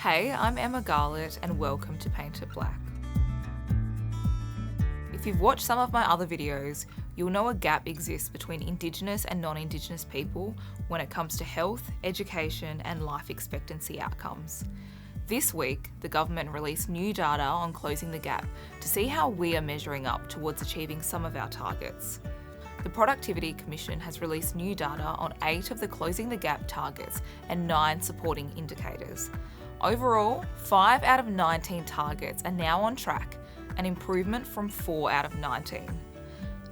Hey, I'm Emma Garlett and welcome to Paint It Blak. If you've watched some of my other videos, you'll know a gap exists between Indigenous and non-Indigenous people when it comes to health, education and life expectancy outcomes. This week, the government released new data on closing the gap to see how we are measuring up towards achieving some of our targets. The Productivity Commission has released new data on 8 of the Closing the Gap targets and 9 supporting indicators. Overall, 5 out of 19 targets are now on track, an improvement from 4 out of 19.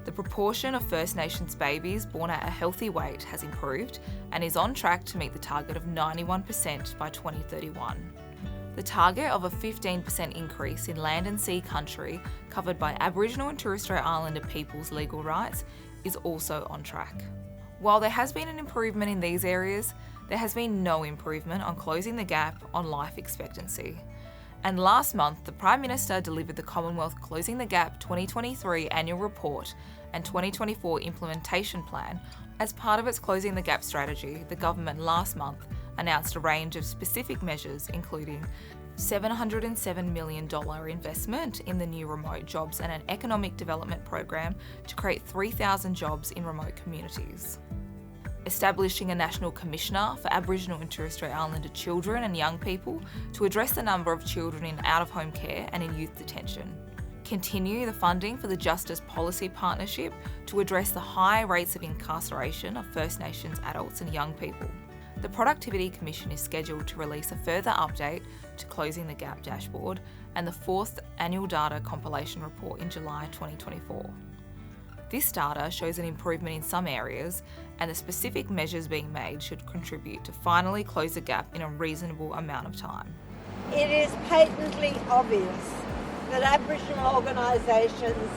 The proportion of First Nations babies born at a healthy weight has improved and is on track to meet the target of 91% by 2031. The target of a 15% increase in land and sea country covered by Aboriginal and Torres Strait Islander people's legal rights is also on track. While there has been an improvement in these areas, there has been no improvement on closing the gap on life expectancy. And last month, the Prime Minister delivered the Commonwealth Closing the Gap 2023 Annual Report and 2024 Implementation Plan. As part of its Closing the Gap strategy, the government last month announced a range of specific measures, including $707 million investment in the new remote jobs and an economic development program to create 3,000 jobs in remote communities. Establishing a National Commissioner for Aboriginal and Torres Strait Islander children and young people to address the number of children in out-of-home care and in youth detention. Continue the funding for the Justice Policy Partnership to address the high rates of incarceration of First Nations adults and young people. The Productivity Commission is scheduled to release a further update to Closing the Gap dashboard and the 4th Annual Data Compilation Report in July 2024. This data shows an improvement in some areas, and the specific measures being made should contribute to finally close the gap in a reasonable amount of time. It is patently obvious that Aboriginal organisations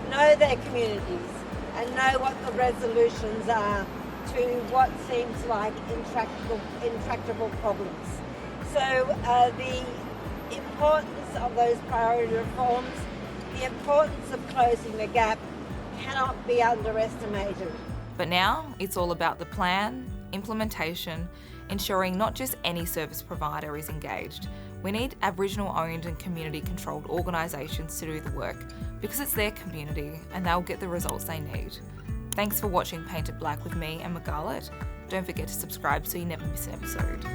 know their communities and know what the resolutions are to what seems like intractable problems. So the importance of those priority reforms, the importance of closing the gap cannot be underestimated. But now it's all about the plan, implementation, ensuring not just any service provider is engaged. We need Aboriginal owned and community controlled organisations to do the work because it's their community and they'll get the results they need. Thanks for watching Paint It Blak with me, Emma Garlett. Don't forget to subscribe so you never miss an episode.